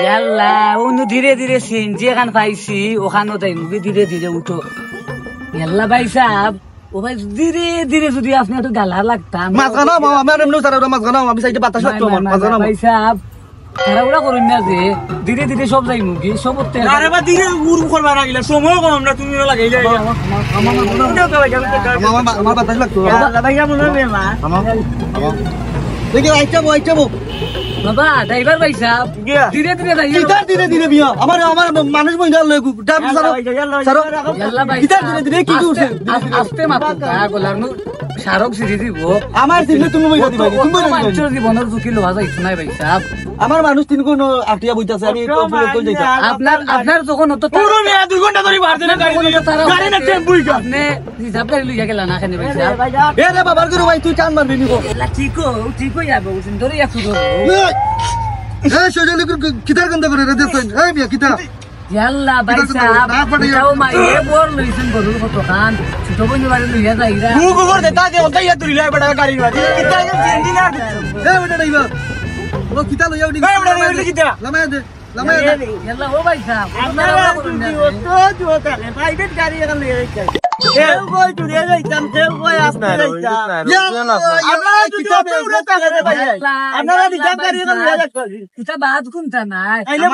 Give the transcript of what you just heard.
ইয়াল্লা অনু ধীরে ধীরে সিনজি এখান পাইছি ওখানো তাই মুখে ধীরে ধীরে উঠো ইয়াল্লা ভাই সাহেব ও ভাই ধীরে ধীরে যদি আপনি একটু গালা লাগতাম মাঝখানে আমার এমনি স্যার মাঝখানে আমি সাইডে বাতাস লাগতো আমার মাঝখানে ভাই সাহেব তাড়াহুড়া করুন না যে ধীরে ধীরে সব যাই মুখে সব উঠতে আরে বা ধীরে উড়ু করবা লাগিলে সময় কম আমরা তুমি লাগাইলে আমার বাতাস লাগতো ভাইয়া মনে হবে মা দেখি আইটাবো বাবা ড্রাইভার ভাই সাহেব ধীরে ধীরে যাই কিতার ধীরে ধীরে বিয়া আমার মানুষ মহিলা লইগু ডাব স্যার ইয়াল্লা ভাই কিতার ধীরে ধীরে কি করছে আস্তে মাত্র গলার নু সারক সিরি দিব আমার দিলে তুমি বইতা দিবা তুমি বইতা দিবা মানুষের জীবনের ঝুঁকি লোহা যাইতো নাই ভাই সাহেব আমার মানুষ তিন কোন আটিয়া বইতাছে আমি কই যাইতা আপনার যখন অত পুরো মেয়া 2 ঘন্টা ধরে বার দিলে গাড়ি না টেম্পুই কা আপনি রিজার্ভ গাড়ি লইয়া গেলা না খানি ভাই সাহেব এ রে বাবার গুরু ভাই তুই চান মারবি নিকো ঠিক যাবো সুন্দরই একটু এ সজলি কিতার গন্ধ করে রে দেখছেন এই মিয়া কিতা ইয়াল্লা ভাই সাহেব এটাও মাইয়ে বড় লইছেন গরুর কত খান ছোট বন্ধু বাড়ি লইয়া যাইরা মুখ করে দেতা দে ওটাই তুই লাই বড় গাড়ি বাড়ি কিতা চেঞ্জিং আর এ ওটা নাইবা ও কিতা লইয়া উনি এই ওটা লইয়া কিতা লামায় দে ইয়াল্লা ও ভাই সাহেব আপনারা তুমি তো জোতা প্রাইভেট গাড়ি এখন লইয়া যাইতা কেউ কই চুরে যাইতাম কেউ কই আসতে যাইতাম আপনারা কিতা উড়ে থাকে রে ভাই আপনারা রিজার্ভ গাড়ি এখন লইয়া যাইতা এটা বাদ কোনটা নাই আইলে